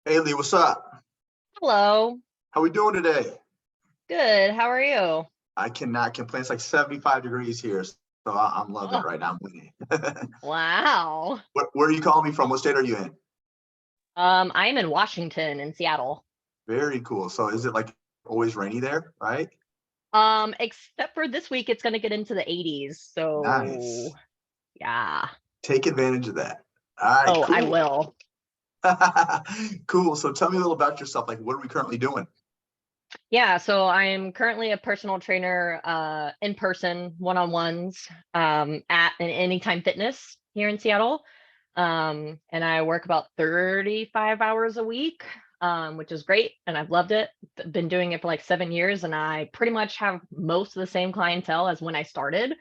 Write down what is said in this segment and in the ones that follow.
Haley, what's up? Hello. How we doing today? Good. How are you? I cannot complain. It's like 75 degrees here, so I'm loving it Oh, right now. I'm winning. wow. Where are you calling me from? What state are you in? I am in Washington in Seattle. Very cool. So is it like always rainy there, right? Except for this week, it's gonna get into the 80s. So Nice. yeah. Take advantage of that. All right, Oh, I cool. will. Cool. So tell me a little about yourself. Like, what are we currently doing? Yeah, so I'm currently a personal trainer, in person, one-on-ones, at an Anytime Fitness here in Seattle. And I work about 35 hours a week, which is great, and I've loved it. Been doing it for like 7 years, and I pretty much have most of the same clientele as when I started.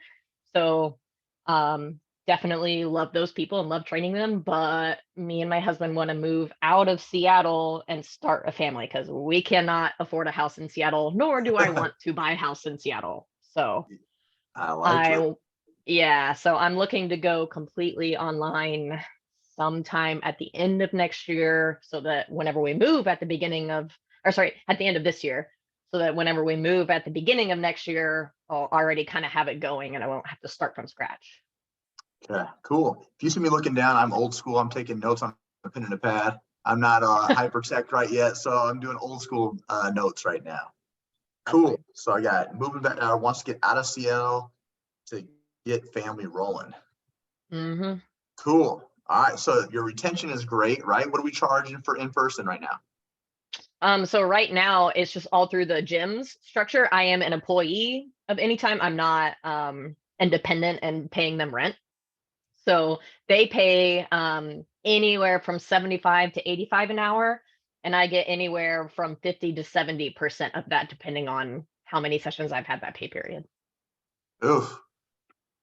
So, um, definitely love those people and love training them. But me and my husband want to move out of Seattle and start a family because we cannot afford a house in Seattle, nor do I want to buy a house in Seattle. So I like it. I, yeah, so I'm looking to go completely online sometime at the end of next year so that whenever we move at the beginning of, or sorry, at the end of this year, so that whenever we move at the beginning of next year, I'll already kind of have it going and I won't have to start from scratch. Okay, cool. If you see me looking down, I'm old school. I'm taking notes on a pen and a pad. I'm not hyper tech right yet, so I'm doing old school notes right now. That's Cool. fine. So I got moving back. Wants to get out of Seattle to get family rolling. Hmm. Cool. All right. So your retention is great, right? What are we charging for in person right now? So right now it's just all through the gym's structure. I am an employee of Anytime. I'm not independent and paying them rent. So they pay anywhere from 75 to 85 an hour, and I get anywhere from 50 to 70% of that, depending on how many sessions I've had that pay period. Oof,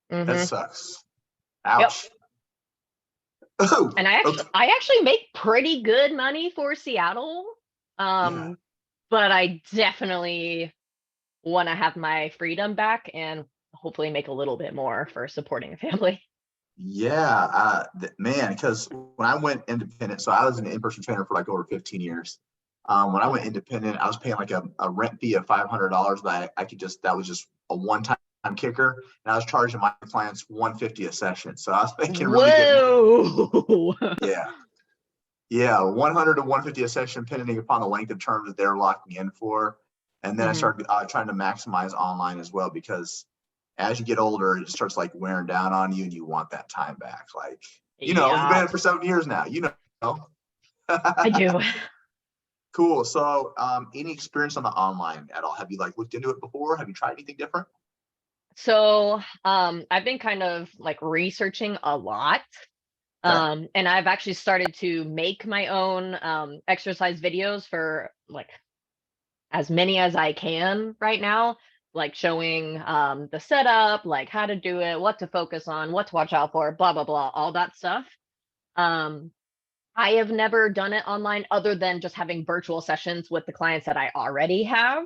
that Hmm. sucks. Yep. Ouch. Oh, And I actually okay. I actually make pretty good money for Seattle. Yeah. Um, but I definitely want to have my freedom back and hopefully make a little bit more for supporting a family. Yeah. Man, because when I went independent, so I was an in-person trainer for like over 15 years. When I went independent, I was paying like a rent fee of $500, but I could just, that was just a one-time kicker. And I was charging my clients 150 a session. So I was making really good money. Whoa. Yeah. Yeah, 100 to 150 a session, depending upon the length of term that they're locking in for. And then I Hmm. started trying to maximize online as well because as you get older, it starts like wearing down on you, and you want that time back. Like, you've been Yeah, in it for 7 years now. I do. Cool. So, any experience on the online at all? Have you like looked into it before? Have you tried anything different? So, I've been kind of like researching a lot. Okay. And I've actually started to make my own exercise videos for like as many as I can right now, like showing the setup, like how to do it, what to focus on, what to watch out for, blah blah blah, all that stuff. Um, I have never done it online other than just having virtual sessions with the clients that I already have.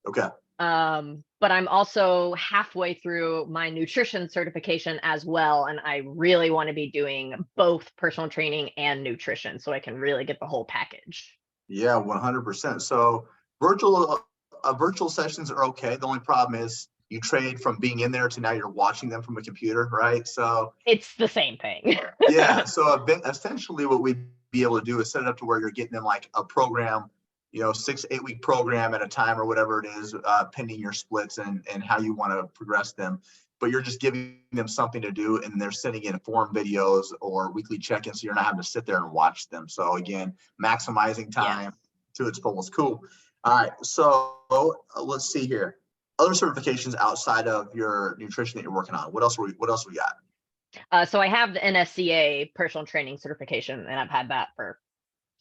Okay. But I'm also halfway through my nutrition certification as well, and I really want to be doing both personal training and nutrition so I can really get the whole package. Yeah, 100%. So virtual virtual sessions are okay. The only problem is you trade from being in there to now you're watching them from a computer, right? So It's the same thing. yeah, so essentially what we'd be able to do is set it up to where you're getting them like a program, 6, 8 week program at a time or whatever it is, pending your splits and how you want to progress them. But you're just giving them something to do, and they're sending in form videos or weekly check-ins, so you're not having to sit there and watch them. So again, maximizing Yes. time to its fullest. Cool. All right, so let's see here. Other certifications outside of your nutrition that you're working on. What else we got? So I have the NSCA personal training certification, and I've had that for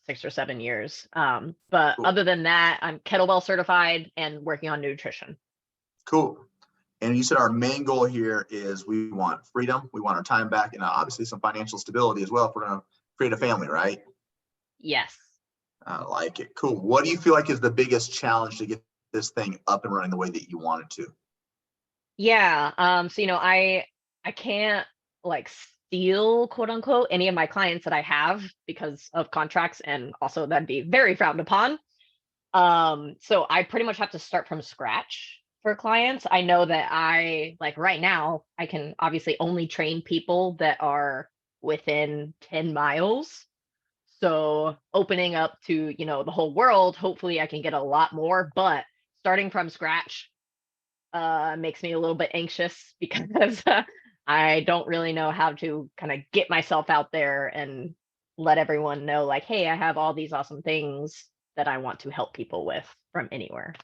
6 or 7 years. But Cool. other than that, I'm kettlebell certified and working on nutrition. Cool. And you said our main goal here is we want freedom, we want our time back, and obviously some financial stability as well if we're going to create a family, right? Yes. I like it. Cool. What do you feel like is the biggest challenge to get this thing up and running the way that you want it to? Yeah. So I can't like steal, quote unquote, any of my clients that I have because of contracts, and also that'd be very frowned upon. So I pretty much have to start from scratch for clients. I know that like right now, I can obviously only train people that are within 10 miles. So opening up to, the whole world, hopefully I can get a lot more, but starting from scratch makes me a little bit anxious because I don't really know how to kind of get myself out there and let everyone know, like, hey, I have all these awesome things that I want to help people with from anywhere.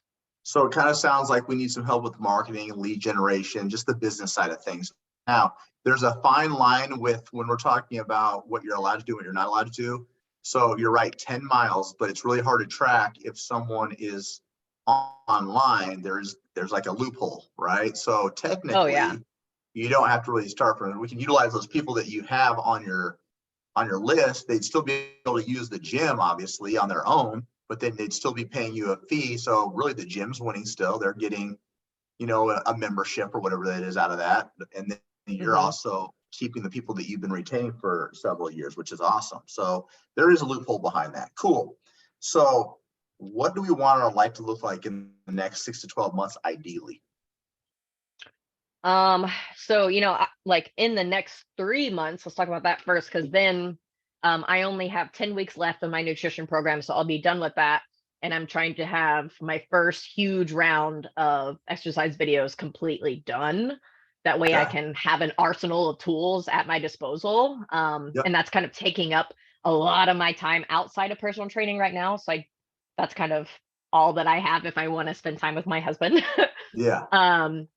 So it kind of sounds like we need some help with marketing and lead generation, just the business side of things. Now, there's a fine line with when we're talking about what you're allowed to do and you're not allowed to do. So you're right, 10 miles, but it's really hard to track if someone is online. There's like a loophole, right? So Oh technically, yeah. you don't have to really start from it. We can utilize those people that you have on your list. They'd still be able to use the gym, obviously, on their own, but then they'd still be paying you a fee. So really the gym's winning still. They're getting, a membership or whatever that is out of that. And then you're Hmm. also keeping the people that you've been retaining for several years, which is awesome. So there is a loophole behind that. Cool. So what do we want our life to look like in the next 6 to 12 months, ideally? So, like in the next 3 months, let's talk about that first, because then I only have 10 weeks left of my nutrition program, so I'll be done with that. And I'm trying to have my first huge round of exercise videos completely done. That way I Okay. can have an arsenal of tools at my disposal. Yep. And that's kind of taking up a lot of my time outside of personal training right now. So that's kind of all that I have if I want to spend time with my husband. Yeah.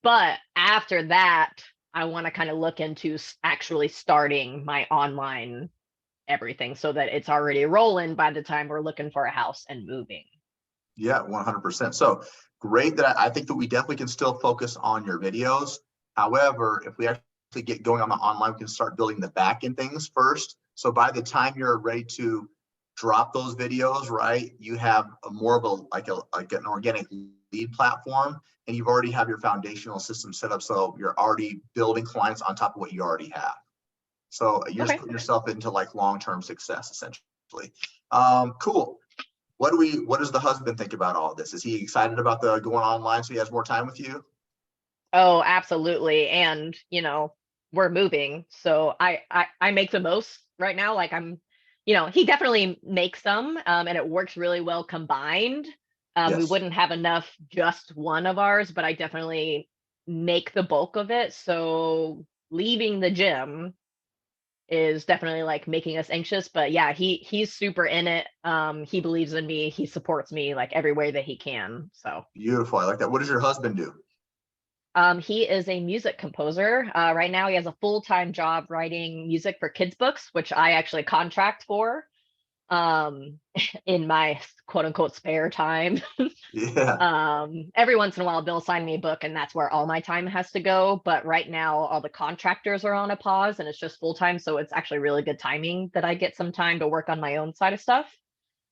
But after that, I want to kind of look into actually starting my online everything so that it's already rolling by the time we're looking for a house and moving. Yeah, 100%. So great that I think that we definitely can still focus on your videos. However, if we actually get going on the online, we can start building the back end things first. So by the time you're ready to drop those videos, right, you have a more of like an organic lead platform, and you've already have your foundational system set up. So you're already building clients on top of what you already have. So you're just Okay. putting yourself into like long-term success, essentially. Cool. What does the husband think about all of this? Is he excited about the going online so he has more time with you? Oh, absolutely. And, we're moving. So I make the most right now. Like he definitely makes some, and it works really well combined. We Yes. wouldn't have enough just one of ours, but I definitely make the bulk of it. So leaving the gym is definitely like making us anxious, but yeah, he's super in it. He believes in me. He supports me like every way that he can. So Beautiful. I like that. What does your husband do? he is a music composer. Right now he has a full-time job writing music for kids books, which I actually contract for um in my quote unquote spare time. Yeah. Every once in a while they'll sign me a book and that's where all my time has to go, but right now all the contractors are on a pause and it's just full time, so it's actually really good timing that I get some time to work on my own side of stuff.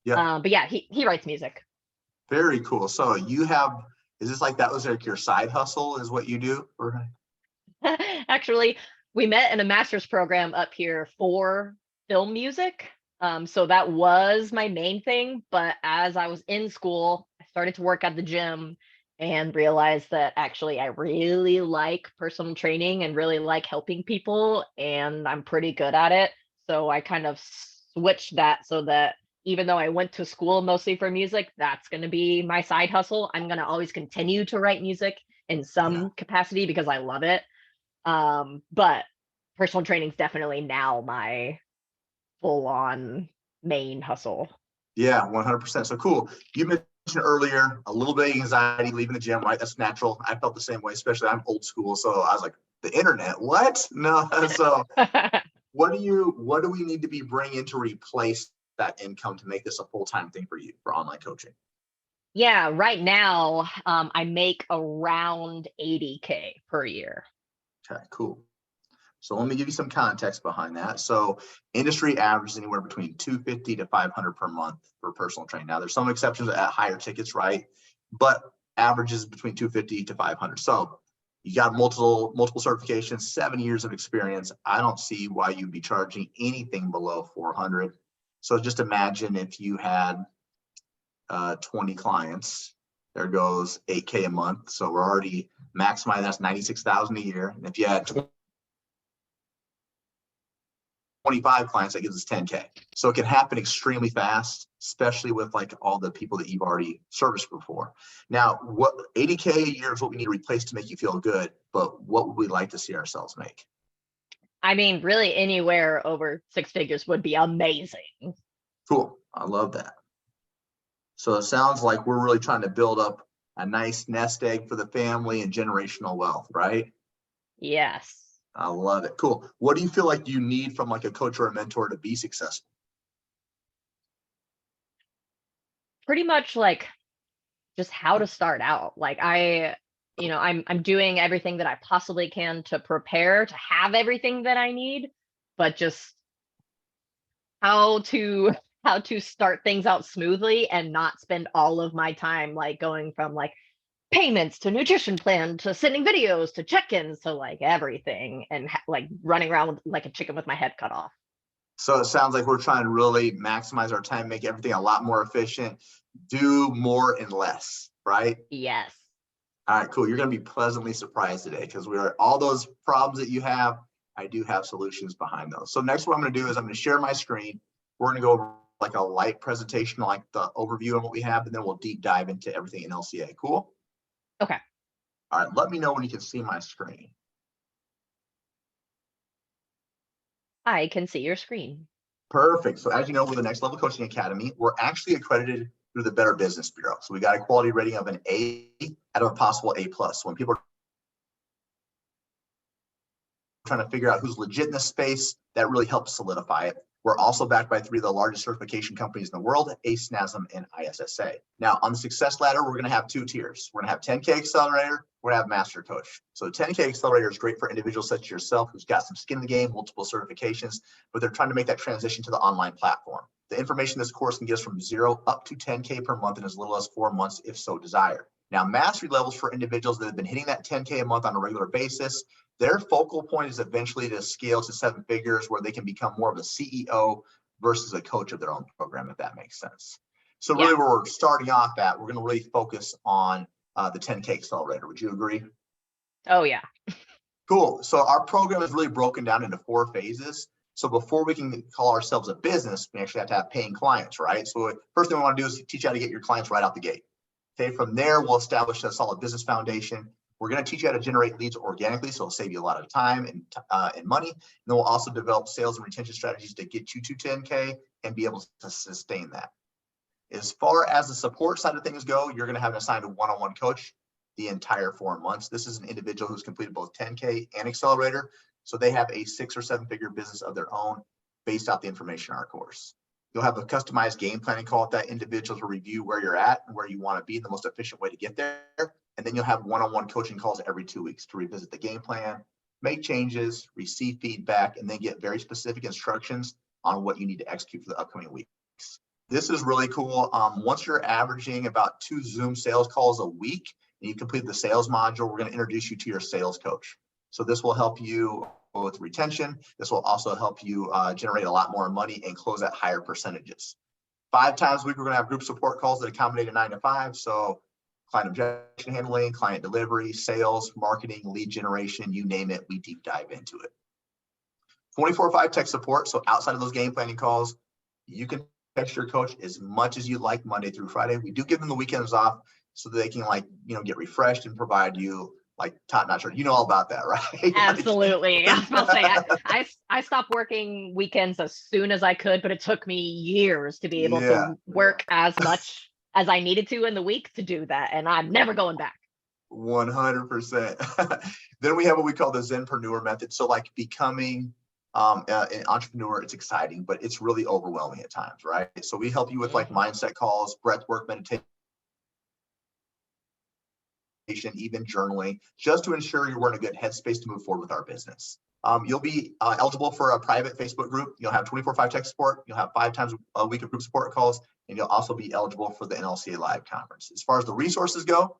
Yep. But yeah, he writes music. Very cool. So is this like that was like your side hustle is what you do? Or Actually, we met in a master's program up here for film music. So that was my main thing. But as I was in school, I started to work at the gym and realized that actually I really like personal training and really like helping people, and I'm pretty good at it. So I kind of switched that so that even though I went to school mostly for music, that's going to be my side hustle. I'm going to always continue to write music in yeah. some capacity because I love it. But personal training is definitely now my full on main hustle. Yeah, 100%. So cool. You mentioned earlier a little bit of anxiety leaving the gym, right? That's natural. I felt the same way, especially I'm old school. So I was like, the internet, what? No. So what do we need to be bringing to replace that income to make this a full-time thing for you for online coaching? Yeah, right now I make around 80K per year. Okay, cool. So let me give you some context behind that. So industry average is anywhere between 250 to 500 per month for personal training. Now there's some exceptions at higher tickets, right? But averages between 250 to 500. So You got multiple certifications, 7 years of experience. I don't see why you'd be charging anything below 400. So just imagine if you had 20 clients, there goes 8K a month. So we're already maximizing, that's 96,000 a year. And if you had 25 clients, that gives us 10K. So it can happen extremely fast, especially with like all the people that you've already serviced before. Now, what 80K a year is what we need to replace to make you feel good, but what would we like to see ourselves make? I mean, really anywhere over 6 figures would be amazing. Cool. I love that. So it sounds like we're really trying to build up a nice nest egg for the family and generational wealth, right? Yes. I love it. Cool. What do you feel like you need from like a coach or a mentor to be successful? Pretty much like just how to start out. Like I'm doing everything that I possibly can to prepare to have everything that I need, but just how to start things out smoothly and not spend all of my time like going from like payments to nutrition plan to sending videos to check-ins to like everything and like running around with, like a chicken with my head cut off. So it sounds like we're trying to really maximize our time, make everything a lot more efficient, do more and less, right? Yes. All right, cool. You're going to be pleasantly surprised today because we are all those problems that you have. I do have solutions behind those. So next, what I'm going to do is I'm going to share my screen. We're going to go over like a light presentation, like the overview of what we have, and then we'll deep dive into everything in LCA. Cool. Okay. All right. Let me know when you can see my screen. I can see your screen. Perfect. So as you know, we're the Next Level Coaching Academy. We're actually accredited through the Better Business Bureau. So we got a quality rating of an A out of a possible A+. So when people are trying to figure out who's legit in this space, that really helps solidify it. We're also backed by 3 of the largest certification companies in the world, ACE, NASM, and ISSA. Now, on the success ladder, we're going to have 2 tiers. We're going to have 10K Accelerator. We're going to have Master Coach. So 10K Accelerator is great for individuals such as yourself who's got some skin in the game, multiple certifications, but they're trying to make that transition to the online platform. The information in this course can get us from 0 up to 10K per month in as little as 4 months, if so desired. Now, mastery levels for individuals that have been hitting that 10K a month on a regular basis, their focal point is eventually to scale to 7 figures where they can become more of a CEO versus a coach of their own program, if that makes sense. So really where we're starting off at, we're going to really focus on the 10K Accelerator. Would you agree? Oh, yeah. Cool. So our program is really broken down into 4 phases. So before we can call ourselves a business, we actually have to have paying clients, right? So first thing we want to do is teach you how to get your clients right out the gate. Okay, from there, we'll establish a solid business foundation. We're going to teach you how to generate leads organically, so it'll save you a lot of time and money. And then we'll also develop sales and retention strategies to get you to 10K and be able to sustain that. As far as the support side of things go, you're going to have an assigned one-on-one coach the entire 4 months. This is an individual who's completed both 10K and Accelerator, so they have a 6 or 7 figure business of their own based off the information in our course. You'll have a customized game planning call with that individual to review where you're at and where you want to be, the most efficient way to get there. And then you'll have one-on-one coaching calls every 2 weeks to revisit the game plan, make changes, receive feedback, and then get very specific instructions on what you need to execute for the upcoming weeks. This is really cool. Once you're averaging about 2 Zoom sales calls a week and you complete the sales module, we're going to introduce you to your sales coach. So this will help you with retention. This will also help you generate a lot more money and close at higher percentages. 5 times a week, we're going to have group support calls that accommodate a 9 to 5. So client objection handling, client delivery, sales, marketing, lead generation, you name it, we deep dive into it. 24/5 tech support. So outside of those game planning calls, you can text your coach as much as you like Monday through Friday. We do give them the weekends off so that they can get refreshed and provide you like top-notch. You know all about that, right? Absolutely. I was about to say, I stopped working weekends as soon as I could, but it took me years to be able to work as much as I needed to in the week to do that. And I'm never going back. 100%. Then we have what we call the Zenpreneur method. So like becoming an entrepreneur, it's exciting, but it's really overwhelming at times, right? So we help you with like mindset calls, breath work, meditation, even journaling, just to ensure you're in a good headspace to move forward with our business. You'll be eligible for a private Facebook group. You'll have 24/5 tech support. You'll have 5 times a week of group support calls, and you'll also be eligible for the NLCA Live conference. As far as the resources go,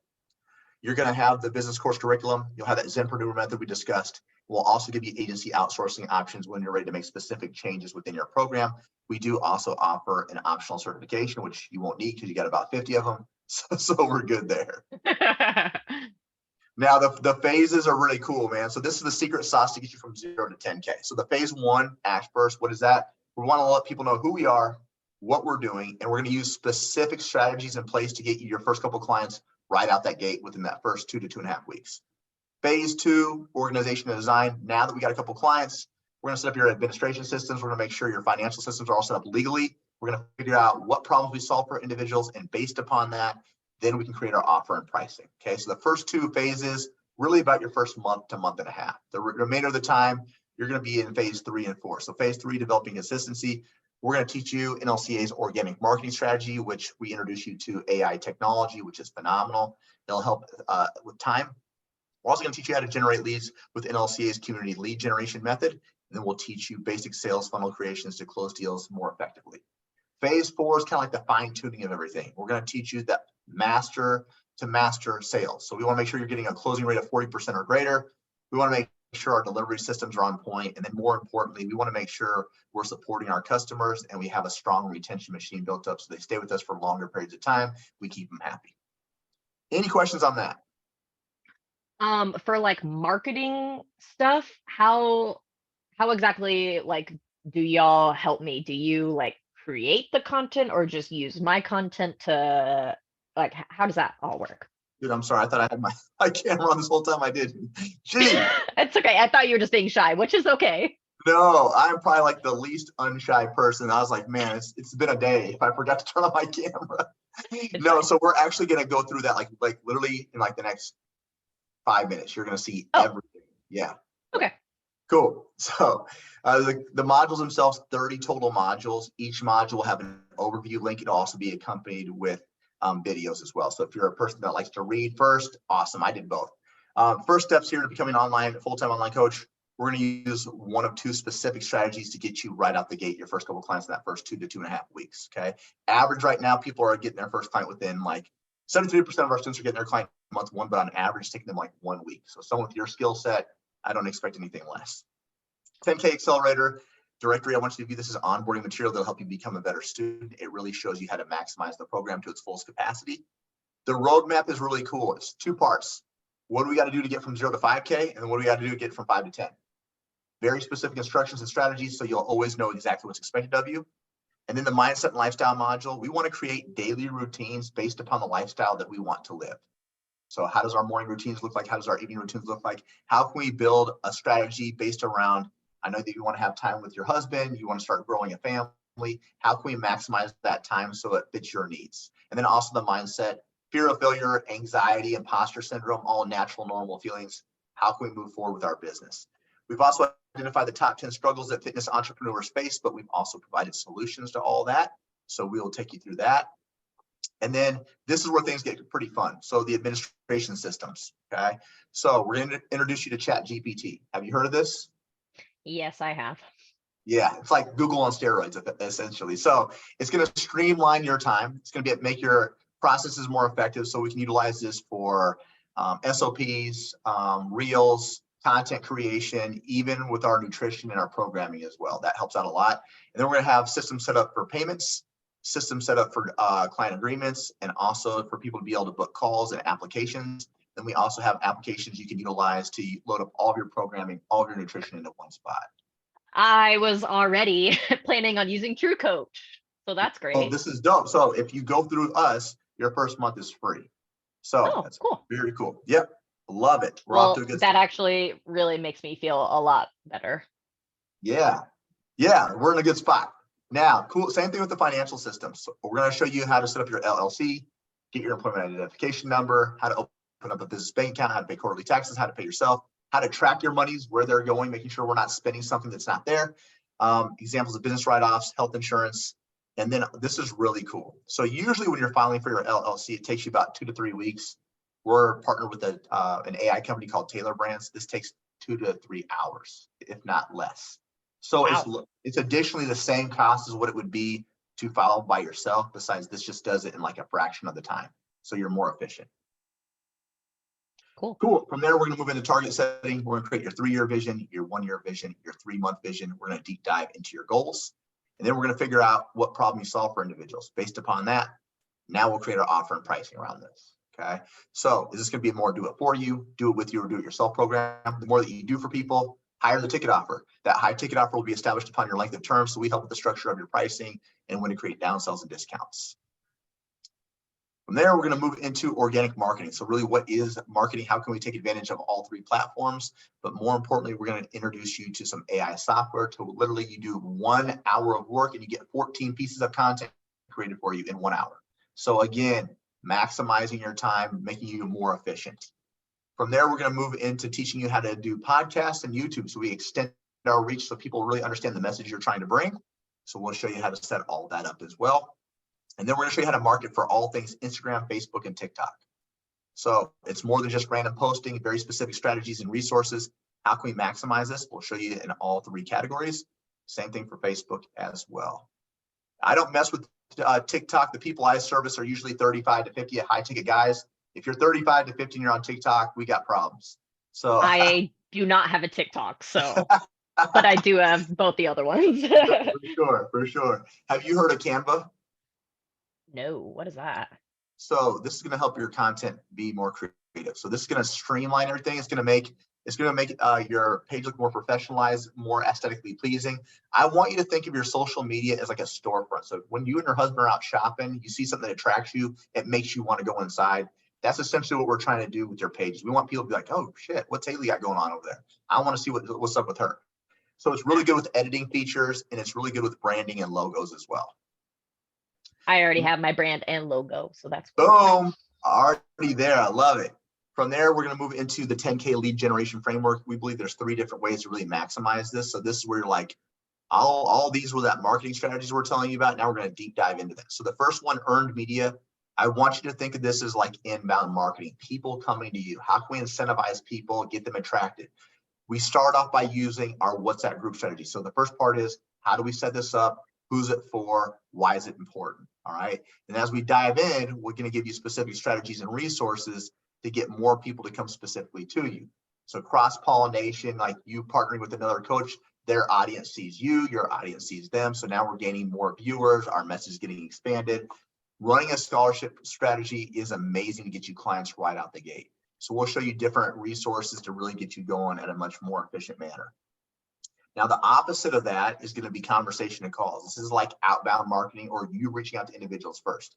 You're going to have the business course curriculum. You'll have that Zenpreneur method we discussed. We'll also give you agency outsourcing options when you're ready to make specific changes within your program. We do also offer an optional certification, which you won't need because you got about 50 of them. So we're good there. Now, the phases are really cool, man. So this is the secret sauce to get you from 0 to 10K. So the phase 1, Ash Burst, what is that? We want to let people know who we are, what we're doing, and we're going to use specific strategies in place to get you your first couple clients right out that gate within that first 2 to 2.5 weeks. Phase 2, organization and design. Now that we got a couple clients, we're going to set up your administration systems. We're going to make sure your financial systems are all set up legally. We're going to figure out what problems we solve for individuals, and based upon that, then we can create our offer and pricing. Okay, so the first 2 phases, really about your first month to month and a half. The remainder of the time, you're going to be in phase 3 and 4. So phase 3, developing consistency. We're going to teach you NLCA's organic marketing strategy, which we introduce you to AI technology, which is phenomenal. It'll help with time. We're also going to teach you how to generate leads with NLCA's community lead generation method. And then we'll teach you basic sales funnel creations to close deals more effectively. Phase 4 is kind of like the fine tuning of everything. We're going to teach you that master to master sales. So we want to make sure you're getting a closing rate of 40% or greater. We want to make sure our delivery systems are on point. And then more importantly, we want to make sure we're supporting our customers and we have a strong retention machine built up so they stay with us for longer periods of time. We keep them happy. Any questions on that? For like marketing stuff, how exactly like do y'all help me? Do you like create the content or just use my content to like how does that all work? Dude, I'm sorry. I thought I had my camera on this whole time. I didn't. Gee. It's okay. I thought you were just being shy, which is okay. No, I'm probably like the least unshy person. I was like, man, it's been a day if I forgot to turn on my camera. No, fine. so we're actually going to go through that like literally in like the next 5 minutes. You're going to see everything. Yeah. Okay. Cool. So the modules themselves, 30 total modules. Each module will have an overview link. It'll also be accompanied with videos as well. So if you're a person that likes to read first, awesome. I did both. First steps here to becoming full-time online coach. We're going to use one of 2 specific strategies to get you right out the gate, your first couple clients in that first 2 to 2.5 weeks. Okay. Average right now, people are getting their first client within like 73% of our students are getting their client month 1, but on average, it's taking them like 1 week. So someone with your skill set, I don't expect anything less. 10K Accelerator directory. I want you to view this as onboarding material that'll help you become a better student. It really shows you how to maximize the program to its fullest capacity. The roadmap is really cool. It's 2 parts. What do we got to do to get from 0 to 5K? And then what do we got to do to get from 5 to 10? Very specific instructions and strategies, so you'll always know exactly what's expected of you. And then the mindset and lifestyle module, we want to create daily routines based upon the lifestyle that we want to live. So how does our morning routines look like? How does our evening routines look like? How can we build a strategy based around, I know that you want to have time with your husband, you want to start growing a family. How can we maximize that time so it fits your needs? And then also the mindset, fear of failure, anxiety, imposter syndrome, all natural, normal feelings. How can we move forward with our business? We've also identified the top 10 struggles that fitness entrepreneurs face, but we've also provided solutions to all that. So we will take you through that. And then this is where things get pretty fun. So the administration systems, okay? So we're going to introduce you to ChatGPT. Have you heard of this? Yes, I have. Yeah, it's like Google on steroids, essentially. So it's going to streamline your time. It's going to make your processes more effective. So we can utilize this for SOPs, reels, content creation, even with our nutrition and our programming as well. That helps out a lot. And then we're going to have systems set up for payments, systems set up for client agreements, and also for people to be able to book calls and applications. Then we also have applications you can utilize to load up all of your programming, all of your nutrition into one spot. I was already planning on using True Coach, so that's great. Oh, this is dope. So if you go through us, your first month is free. So that's cool. Very cool. Yep. Love it. We're well, off to a good that start. Actually really makes me feel a lot better. Yeah. Yeah. We're in a good spot. Now, cool. Same thing with the financial system. So we're going to show you how to set up your LLC, get your employment identification number, how to open up a business bank account, how to pay quarterly taxes, how to pay yourself, how to track your monies, where they're going, making sure we're not spending something that's not there. Examples of business write-offs, health insurance. And then this is really cool. So usually when you're filing for your LLC, it takes you about 2 to 3 weeks. We're partnered with an AI company called Taylor Brands. This takes 2 to 3 hours, if not less. So wow. It's additionally the same cost as what it would be to file by yourself. Besides, this just does it in like a fraction of the time. So you're more efficient. Cool. Cool. From there, we're going to move into target setting. We're going to create your 3-year vision, your 1-year vision, your 3-month vision. We're going to deep dive into your goals. And then we're going to figure out what problem you solve for individuals. Based upon that, now we'll create our offer and pricing around this. Okay. So is this going to be a more do it for you, do it with you, or do it yourself program? The more that you do for people, higher the ticket offer. That high ticket offer will be established upon your length of term. So we help with the structure of your pricing and when to create downsells and discounts. From there, we're going to move into organic marketing. So really, what is marketing? How can we take advantage of all 3 platforms? But more importantly, we're going to introduce you to some AI software to literally you do 1 hour of work and you get 14 pieces of content created for you in 1 hour. So again, maximizing your time, making you more efficient. From there, we're going to move into teaching you how to do podcasts and YouTube. So we extend our reach so people really understand the message you're trying to bring. So we'll show you how to set all that up as well. And then we're going to show you how to market for all things Instagram, Facebook, and TikTok. So it's more than just random posting, very specific strategies and resources. How can we maximize this? We'll show you in all 3 categories. Same thing for Facebook as well. I don't mess with TikTok. The people I service are usually 35 to 50 high ticket guys. If you're 35 to 50 and you're on TikTok, we got problems. So I do not have a TikTok, so but I do have both the other ones. for sure. Have you heard of Canva? No, what is that? So this is going to help your content be more creative. So this is going to streamline everything. It's going to make your page look more professionalized, more aesthetically pleasing. I want you to think of your social media as like a storefront. So when you and your husband are out shopping, you see something that attracts you, it makes you want to go inside. That's essentially what we're trying to do with your pages. We want people to be like, oh shit, what's Haley got going on over there? I want to see what's up with her. So it's really good with editing features and it's really good with branding and logos as well. I already have my brand and logo, so that's cool. Boom, already there. I love it. From there, we're going to move into the 10K lead generation framework. We believe there's 3 different ways to really maximize this. So this is where you're like, all these were that marketing strategies we're telling you about. Now we're going to deep dive into that. So the first one, earned media. I want you to think of this as like inbound marketing, people coming to you. How can we incentivize people, get them attracted? We start off by using our WhatsApp group strategy. So the first part is, how do we set this up? Who's it for? Why is it important? All right. And as we dive in, we're going to give you specific strategies and resources to get more people to come specifically to you. So cross-pollination, like you partnering with another coach, their audience sees you, your audience sees them. So now we're gaining more viewers, our message is getting expanded. Running a scholarship strategy is amazing to get you clients right out the gate. So we'll show you different resources to really get you going at a much more efficient manner. Now, the opposite of that is going to be conversation and calls. This is like outbound marketing or you reaching out to individuals first.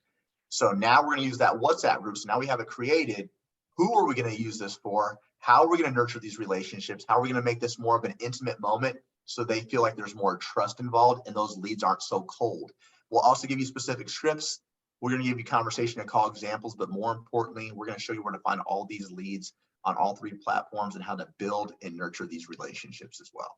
So now we're going to use that WhatsApp group. So now we have it created. Who are we going to use this for? How are we going to nurture these relationships? How are we going to make this more of an intimate moment so they feel like there's more trust involved and those leads aren't so cold? We'll also give you specific scripts. We're going to give you conversation and call examples, but more importantly, we're going to show you where to find all these leads on all 3 platforms and how to build and nurture these relationships as well.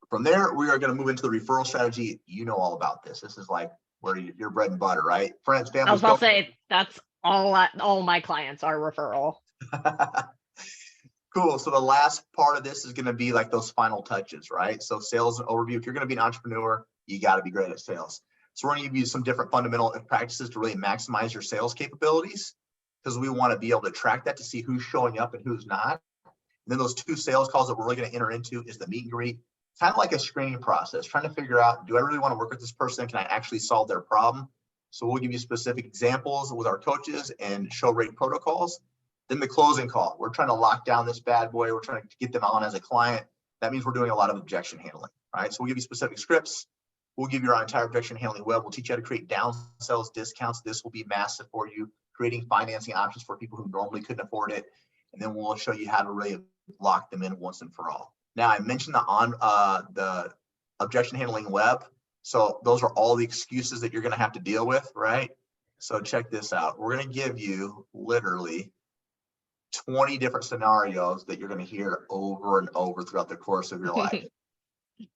From there, we are going to move into the referral strategy. You know all about this. This is like where your bread and butter, right? Friends, family. I was about to say that's all my clients are referral. Cool. So the last part of this is going to be like those final touches, right? So sales overview. If you're going to be an entrepreneur, you got to be great at sales. So we're going to give you some different fundamental practices to really maximize your sales capabilities because we want to be able to track that to see who's showing up and who's not. And then those 2 sales calls that we're really going to enter into is the meet and greet. Kind of like a screening process, trying to figure out, do I really want to work with this person? Can I actually solve their problem? So we'll give you specific examples with our coaches and show rate protocols. Then the closing call, we're trying to lock down this bad boy. We're trying to get them on as a client. That means we're doing a lot of objection handling, right? So we'll give you specific scripts. We'll give you our entire objection handling web. We'll teach you how to create downsells, discounts. This will be massive for you, creating financing options for people who normally couldn't afford it. And then we'll show you how to really lock them in once and for all. Now, I mentioned the objection handling web. So those are all the excuses that you're going to have to deal with, right? So check this out. We're going to give you literally 20 different scenarios that you're going to hear over and over throughout the course of your life,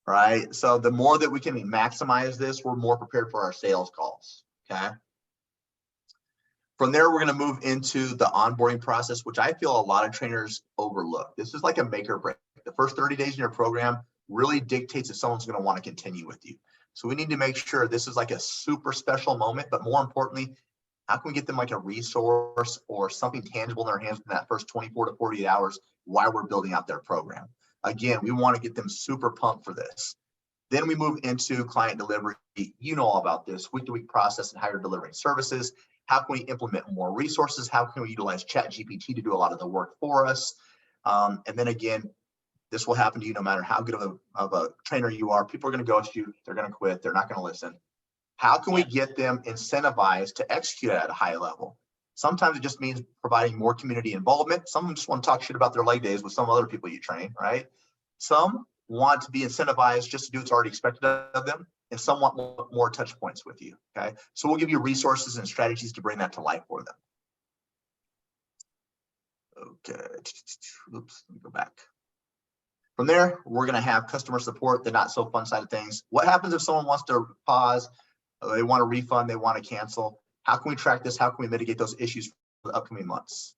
right? So the more that we can maximize this, we're more prepared for our sales calls, okay? From there, we're going to move into the onboarding process, which I feel a lot of trainers overlook. This is like a make or break. The first 30 days in your program really dictates if someone's going to want to continue with you. So we need to make sure this is like a super special moment, but more importantly, How can we get them like a resource or something tangible in their hands in that first 24 to 48 hours while we're building out their program? Again, we want to get them super pumped for this. Then we move into client delivery. You know all about this week-to-week process and how you're delivering services. How can we implement more resources? How can we utilize ChatGPT to do a lot of the work for us? And then again, this will happen to you no matter how good of a trainer you are. People are going to ghost you. They're going to quit. They're not going to listen. How can we get them incentivized to execute at a high level? Sometimes it just means providing more community involvement. Some just want to talk shit about their leg days with some other people you train, right? Some want to be incentivized just to do what's already expected of them, and some want more touch points with you, okay? So we'll give you resources and strategies to bring that to life for them. Okay, oops, let me go back. From there, we're going to have customer support, the not so fun side of things. What happens if someone wants to pause, they want a refund, they want to cancel? How can we track this? How can we mitigate those issues for the upcoming months?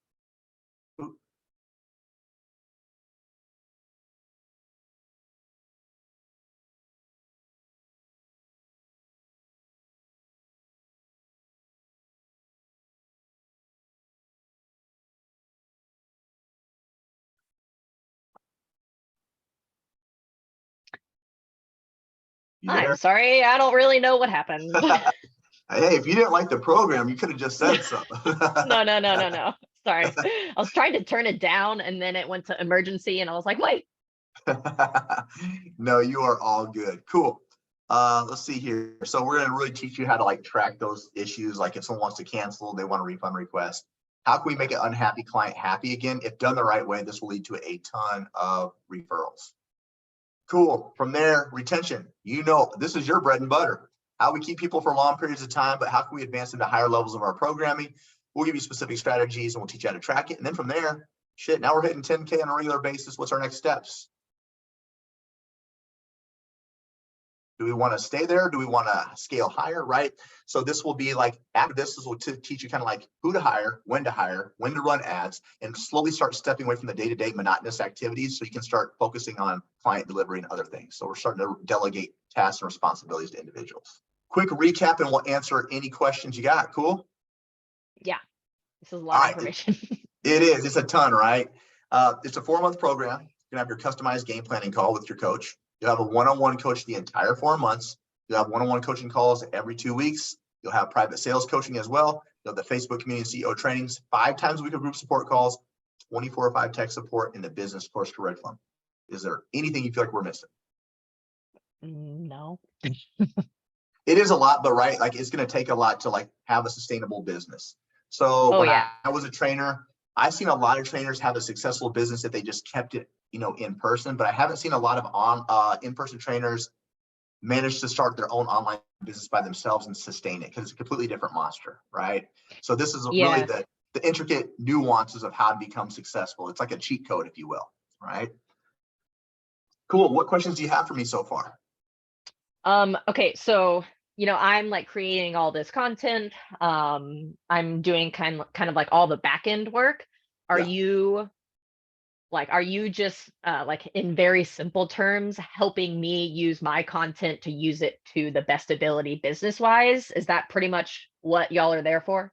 I'm sorry, I don't really know what happened. Hey, if you didn't like the program, you could have just said so. No. Sorry. I was trying to turn it down and then it went to emergency and I was like, wait. No, you are all good. Cool. Let's see here. So we're going to really teach you how to like track those issues. Like if someone wants to cancel, they want a refund request. How can we make an unhappy client happy again? If done the right way, this will lead to a ton of referrals. Cool. From there, retention. You know, this is your bread and butter. How we keep people for long periods of time, but how can we advance them to higher levels of our programming? We'll give you specific strategies and we'll teach you how to track it. And then from there, shit, now we're hitting 10K on a regular basis. What's our next steps? Do we want to stay there? Do we want to scale higher, right? So this will be like, after this will teach you kind of like who to hire, when to run ads, and slowly start stepping away from the day-to-day monotonous activities so you can start focusing on client delivery and other things. So we're starting to delegate tasks and responsibilities to individuals. Quick recap and we'll answer any questions you got. Cool? Yeah, this is a lot of information. It is. It's a ton, right? It's a 4-month program. You're going to have your customized game planning call with your coach. You'll have a one-on-one coach the entire 4 months. You'll have one-on-one coaching calls every 2 weeks. You'll have private sales coaching as well. You'll have the Facebook community CEO trainings, 5 times a week of group support calls, 24/5 tech support in the business course curriculum. Is there anything you feel like we're missing? No. It is a lot, but right, like it's going to take a lot to like have a sustainable business. So when I was a trainer, I've seen a lot of trainers have a successful business if they just kept it, in person, but I haven't seen a lot of in-person trainers manage to start their own online business by themselves and sustain it because it's a completely different monster, right? So this is really the intricate nuances of how to become successful. It's like a cheat code, if you will, right? Cool. What questions do you have for me so far? Okay, so I'm like creating all this content. I'm doing kind of like all the back end work. Are you just like in very simple terms helping me use my content to use it to the best ability business wise? Is that pretty much what y'all are there for?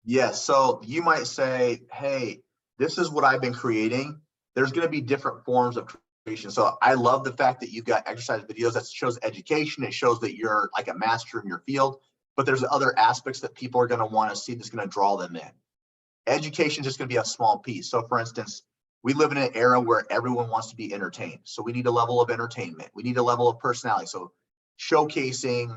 Yes. So you might say, hey, this is what I've been creating. There's going to be different forms of creation. So I love the fact that you've got exercise videos that shows education. It shows that you're like a master in your field, but there's other aspects that people are going to want to see that's going to draw them in. Education is just going to be a small piece. So for instance, we live in an era where everyone wants to be entertained. So we need a level of entertainment. We need a level of personality. So showcasing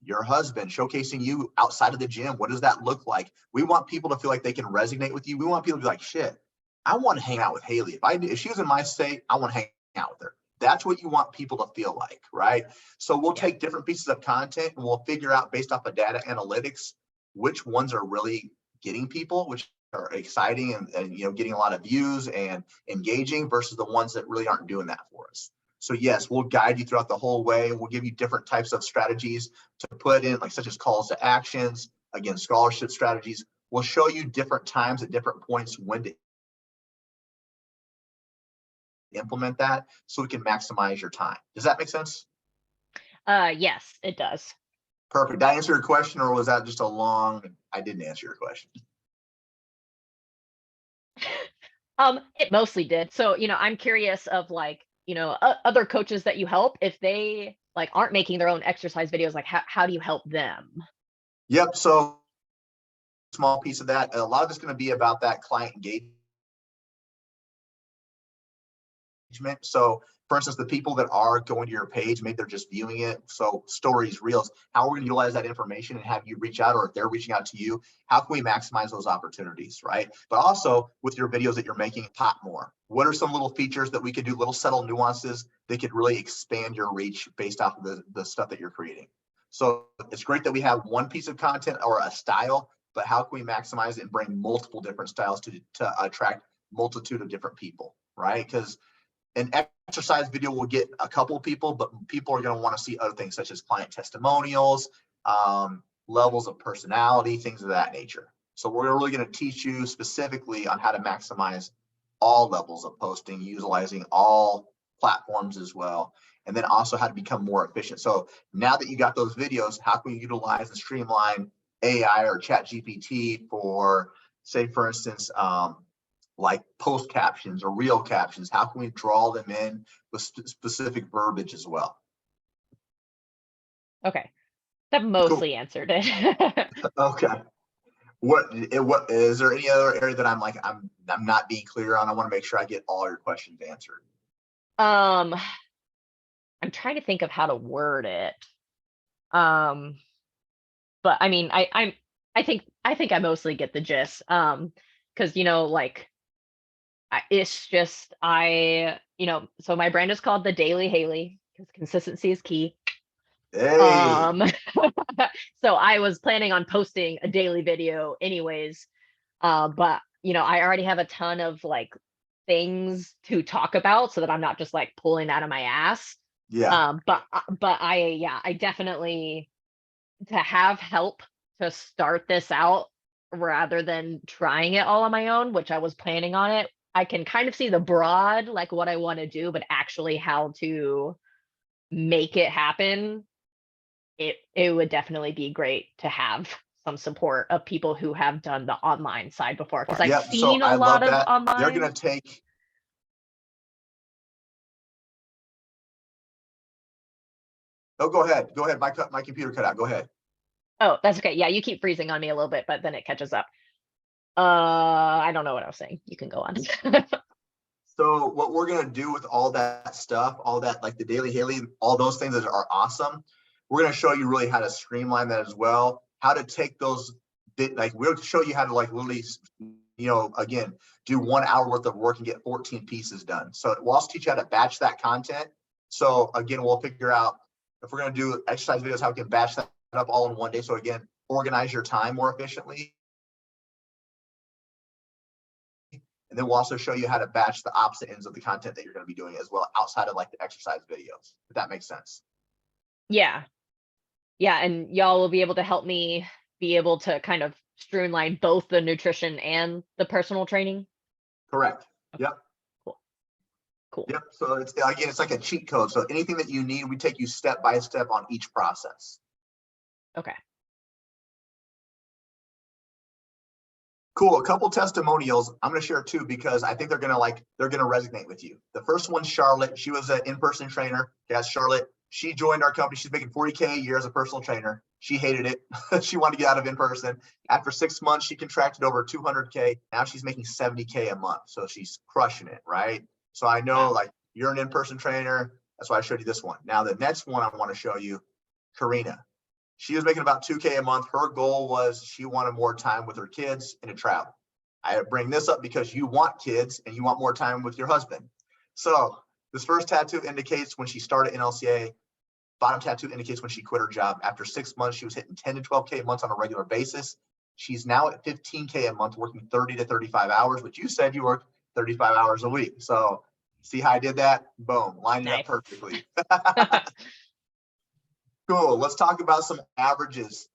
your husband, showcasing you outside of the gym. What does that look like? We want people to feel like they can resonate with you. We want people to be like, shit, I want to hang out with Haley. If she was in my state, I want to hang out with her. That's what you want people to feel like, right? So we'll take different pieces of content and we'll figure out based off of data analytics, which ones are really getting people, which are exciting and getting a lot of views and engaging versus the ones that really aren't doing that for us. So yes, we'll guide you throughout the whole way. We'll give you different types of strategies to put in, like such as calls to actions, again, scholarship strategies. We'll show you different times at different points when to implement that so we can maximize your time. Does that make sense? Yes, it does. Perfect. Did I answer your question, or was that just a long, I didn't answer your question? It mostly did. So, I'm curious of like, other coaches that you help, if they like aren't making their own exercise videos, like how do you help them? Yep. So small piece of that. A lot of it's going to be about that client engagement. So for instance, the people that are going to your page, maybe they're just viewing it. So stories, reels, how we're going to utilize that information and have you reach out, or if they're reaching out to you, how can we maximize those opportunities, right? But also with your videos that you're making, pop more. What are some little features that we could do, little subtle nuances that could really expand your reach based off of the stuff that you're creating? So it's great that we have one piece of content or a style, but how can we maximize it and bring multiple different styles to attract multitude of different people, right? Because an exercise video will get a couple of people, but people are going to want to see other things such as client testimonials, levels of personality, things of that nature. So we're really going to teach you specifically on how to maximize all levels of posting, utilizing all platforms as well, and then also how to become more efficient. So now that you got those videos, how can you utilize and streamline AI or chat GPT for, say, for instance, like post captions or reel captions? How can we draw them in with specific verbiage as well? Okay. That mostly answered it. Okay. What is there any other area that I'm not being clear on? I want to make sure I get all your questions answered. I'm trying to think of how to word it. But I mean, I think I mostly get the gist. Because like it's just so my brand is called the Daily Haley because consistency is key. Hey. So I was planning on posting a daily video anyways, but I already have a ton of like things to talk about so that I'm not just like pulling out of my ass. Yeah. But I definitely, to have help to start this out rather than trying it all on my own, which I was planning on it. I can kind of see the broad, like what I want to do, but actually how to make it happen. It would definitely be great to have some support of people who have done the online side before, because I've Yep. So seen a I lot love of that. They're online. going to take. Oh, go ahead. Go ahead. My computer cut out. Go ahead. Oh, that's okay. Yeah, you keep freezing on me a little bit, but then it catches up. I don't know what I was saying. You can go on. So what we're going to do with all that stuff, all that, like the Daily Haley, all those things that are awesome, we're going to show you really how to streamline that as well, how to take those like we'll show you how to like literally, again, do 1 hour worth of work and get 14 pieces done. So we'll also teach you how to batch that content. So again, we'll figure out if we're going to do exercise videos, how we can batch that up all in one day. So again, organize your time more efficiently. And then we'll also show you how to batch the opposite ends of the content that you're going to be doing as well, outside of like the exercise videos, if that makes sense. Yeah. Yeah. And y'all will be able to help me be able to kind of streamline both the nutrition and the personal training. Correct. Yep. Cool. Yep. So it's like a cheat code. So anything that you need, we take you step by step on each process. Okay. Cool. A couple testimonials. I'm going to share two because I think they're going to resonate with you. The first one, Charlotte. She was an in-person trainer. Yes, Charlotte. She joined our company. She's making $40K a year as a personal trainer. She hated it. She wanted to get out of in-person. After 6 months, she contracted over 200K. Now she's making 70K a month. So she's crushing it, right? So I know like you're an in-person trainer. That's why I showed you this one. Now the next one I want to show you, Karina. She was making about 2K a month. Her goal was she wanted more time with her kids and to travel. I bring this up because you want kids and you want more time with your husband. So this first tattoo indicates when she started NLCA. Bottom tattoo indicates when she quit her job. After 6 months, she was hitting 10 to 12K a month on a regular basis. She's now at 15K a month, working 30 to 35 hours, which you said you work 35 hours a week. So see how I did that? Boom, lined it up perfectly. Cool. Let's talk about some averages.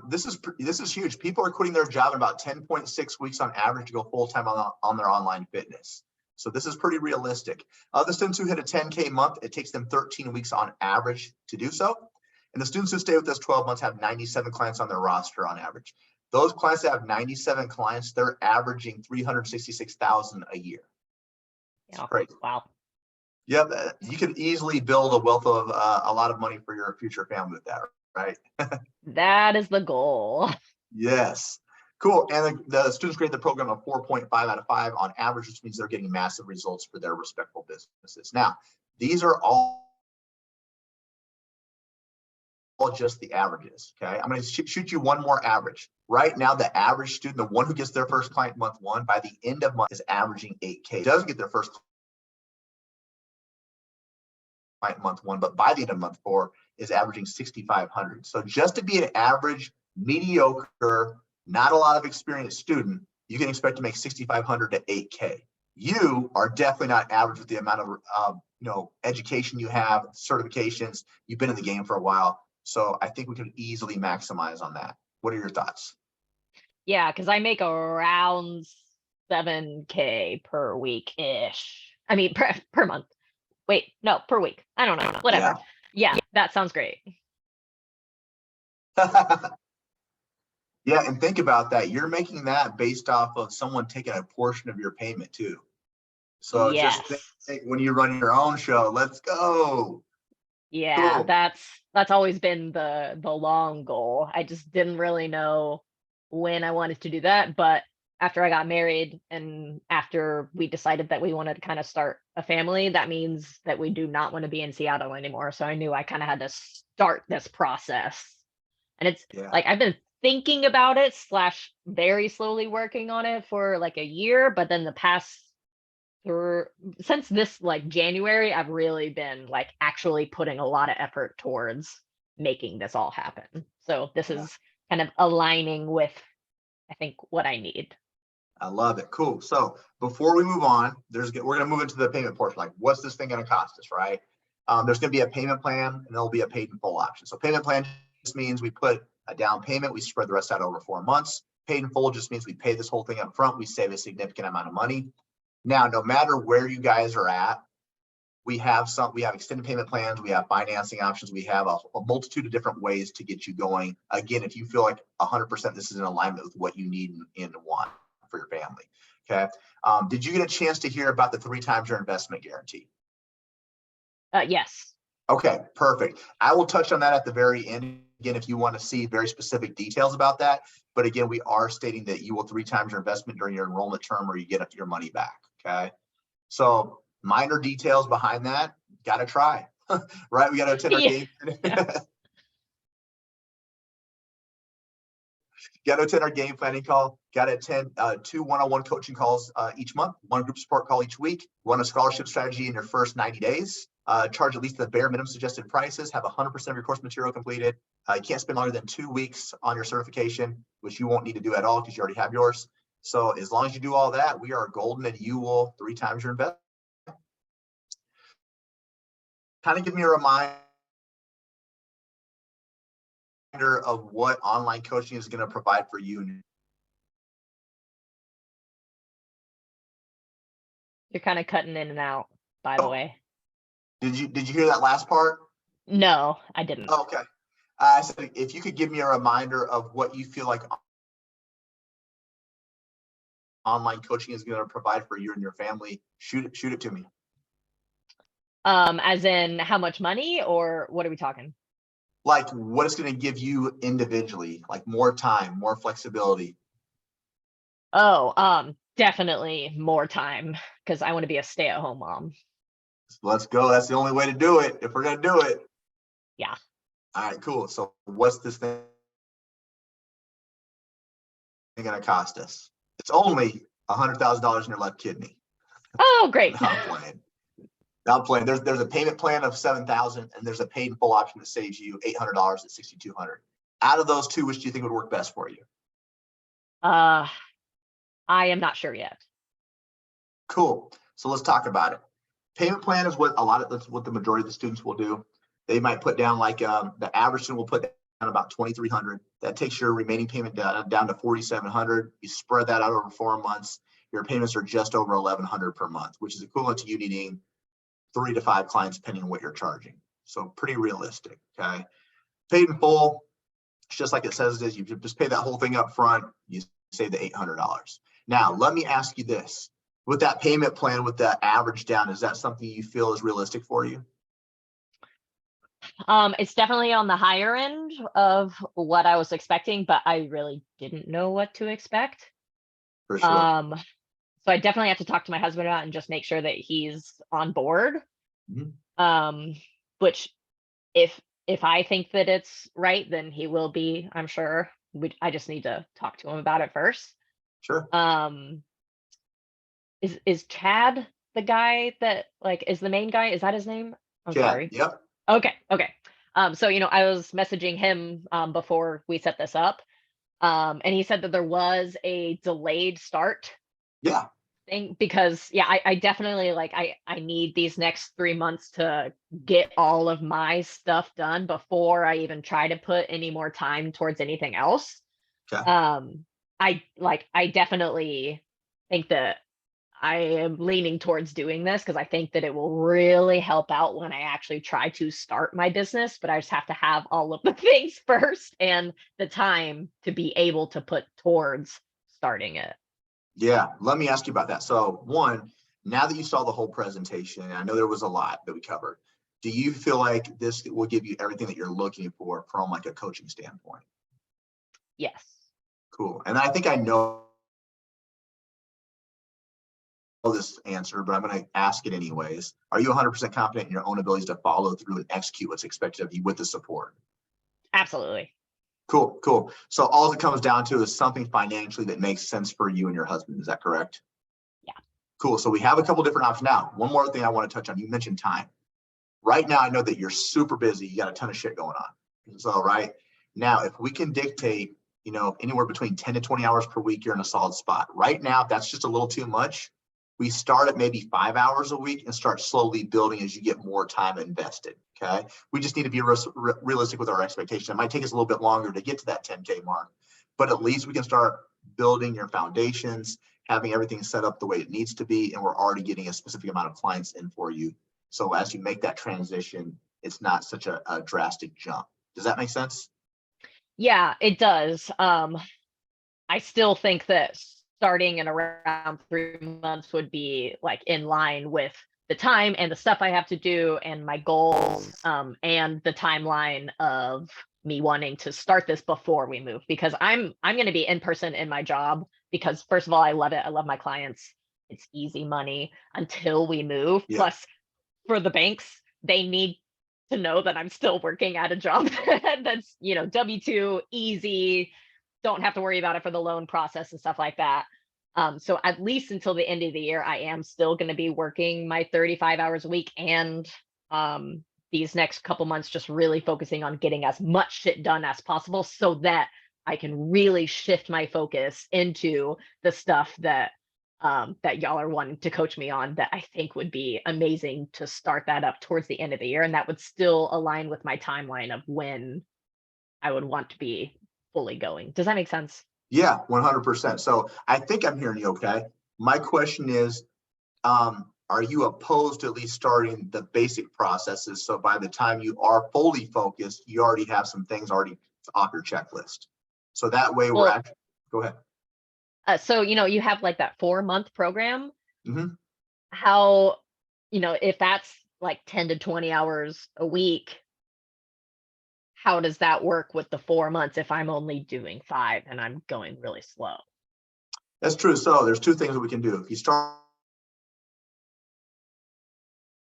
This is huge. People are quitting their job in about 10.6 weeks on average to go full time on their online fitness. So this is pretty realistic. The students who hit a 10K month, it takes them 13 weeks on average to do so. And the students who stay with us 12 months have 97 clients on their roster on average. Those clients that have 97 clients, they're averaging 366,000 a year. It's crazy. Wow. Yep, you could easily build a wealth of a lot of money for your future family with that, right? That is the goal. Yes. Cool. And the students grade the program a 4.5 out of 5 on average, which means they're getting massive results for their respectful businesses. Now, these are all just the averages. Okay. I'm going to shoot you one more average. Right now, the average student, the one who gets their first client month 1, by the end of month is averaging 8K. Doesn't get their first client month 1, but by the end of month 4 is averaging 6,500. So just to be an average, mediocre, not a lot of experienced student, you can expect to make 6,500 to 8K. You are definitely not average with the amount of education you have, certifications. You've been in the game for a while. So I think we could easily maximize on that. What are your thoughts? Yeah, because I make around 7K per week-ish. I mean, per month. Wait, no, per week. I don't know. Whatever. Yeah, that sounds great. Yeah, and think about that. You're making that based off of someone taking a portion of your payment too. So Yes. just think when you run your own show, let's go. Yeah, Cool. that's always been the long goal. I just didn't really know when I wanted to do that, but after I got married and after we decided that we wanted to kind of start a family, that means that we do not want to be in Seattle anymore. So I knew I kind of had to start this process. And it's like I've been thinking about it / very slowly working on it for like a year, but then the past since this like January, I've really been like actually putting a lot of effort towards making this all happen. So this is kind of aligning with, I think, what I need. I love it. Cool. So before we move on, we're going to move into the payment portion. Like, what's this thing going to cost us, right? There's going to be a payment plan, and there'll be a paid in full option. So payment plan just means we put a down payment, we spread the rest out over 4 months. Paid in full just means we pay this whole thing up front. We save a significant amount of money. Now, no matter where you guys are at, we have extended payment plans, we have financing options, we have a multitude of different ways to get you going. Again, if you feel like 100% this is in alignment with what you need and want for your family. Okay. Did you get a chance to hear about the 3 times your investment guarantee? Yes. Okay, perfect. I will touch on that at the very end again if you want to see very specific details about that. But again, we are stating that you will 3 times your investment during your enrollment term or you get your money back. Okay. So minor details behind that, got to try, right? We got to attend our game. Got to attend our game planning call, got to attend 2 one-on-one coaching calls each month, 1 group support call each week, run a scholarship strategy in your first 90 days, charge at least the bare minimum suggested prices, have 100% of your course material completed. You can't spend longer than 2 weeks on your certification, which you won't need to do at all because you already have yours. So as long as you do all that, we are golden and you will 3 times your investment. Kind of give me a reminder of what online coaching is going to provide for you. You're kind of cutting in and out, by the way. Did you hear that last part? No, I didn't. Oh, okay. I said, if you could give me a reminder of what you feel like online coaching is going to provide for you and your family, shoot it to me. As in how much money, or what are we talking? Like what it's going to give you individually, like more time, more flexibility. Oh, definitely more time because I want to be a stay-at-home mom. Let's go. That's the only way to do it if we're going to do it. Yeah. All right, cool. So what's this thing going to cost us? It's only $100,000 in your left kidney. Oh, great. Not playing. There's a payment plan of $7,000 and there's a paid in full option that saves you $800 at $6,200. Out of those 2, which do you think would work best for you? I am not sure yet. Cool. So let's talk about it. Payment plan is what that's what the majority of the students will do. They might put down like the average student will put down about $2,300. That takes your remaining payment down to $4,700. You spread that out over 4 months. Your payments are just over $1,100 per month, which is equivalent to you needing 3 to 5 clients depending on what you're charging. So pretty realistic. Okay. paid in full. It's just like it says it is. You just pay that whole thing up front. You save the $800. Now, let me ask you this. With that payment plan, with that average down, is that something you feel is realistic for you? It's definitely on the higher end of what I was expecting, but I really didn't know what to expect. For sure. So I definitely have to talk to my husband about it and just make sure that he's on board. Mhm. Which if I think that it's right, then he will be, I'm sure. I just need to talk to him about it first. Sure. Is Chad the guy that like is the main guy? Is that his name? I'm Chad. sorry. Yep. Okay, okay. So I was messaging him before we set this up. And he said that there was a delayed start Yeah. thing because yeah, I definitely like I need these next 3 months to get all of my stuff done before I even try to put any more time towards anything else. Okay. I definitely think that I am leaning towards doing this because I think that it will really help out when I actually try to start my business, but I just have to have all of the things first and the time to be able to put towards starting it. Yeah. Let me ask you about that. So, one, now that you saw the whole presentation, and I know there was a lot that we covered, do you feel like this will give you everything that you're looking for from like a coaching standpoint? Yes. Cool. And I think I know this answer, but I'm going to ask it anyways. Are you 100% confident in your own abilities to follow through and execute what's expected of you with the support? Absolutely. Cool, cool. So all it comes down to is something financially that makes sense for you and your husband. Is that correct? Yeah. Cool. So we have a couple different options now. One more thing I want to touch on. You mentioned time. Right now, I know that you're super busy. You got a ton of shit going on. So right now, if we can dictate, anywhere between 10 to 20 hours per week, you're in a solid spot. Right now, if that's just a little too much, we start at maybe 5 hours a week and start slowly building as you get more time invested. Okay. We just need to be realistic with our expectation. It might take us a little bit longer to get to that 10K mark, but at least we can start building your foundations, having everything set up the way it needs to be. And we're already getting a specific amount of clients in for you. So as you make that transition, it's not such a drastic jump. Does that make sense? Yeah, it does. I still think that starting in around 3 months would be like in line with the time and the stuff I have to do and my goals, and the timeline of me wanting to start this before we move because I'm going to be in person in my job because first of all, I love it. I love my clients. It's easy money until we move. Yeah. Plus, for the banks, they need to know that I'm still working at a job that's, W-2, easy, don't have to worry about it for the loan process and stuff like that. So at least until the end of the year, I am still going to be working my 35 hours a week and these next couple months just really focusing on getting as much shit done as possible so that I can really shift my focus into the stuff that that y'all are wanting to coach me on that I think would be amazing to start that up towards the end of the year. And that would still align with my timeline of when I would want to be fully going. Does that make sense? Yeah, 100%. So I think I'm hearing you okay. My question is, are you opposed to at least starting the basic processes? So by the time you are fully focused, you already have some things already off your checklist. So that way we're Well, actually, go ahead. so you have like that 4 month program. Mm-hmm. How, if that's like 10 to 20 hours a week, how does that work with the 4 months if I'm only doing 5 and I'm going really slow? That's true. So there's two things that we can do. If you start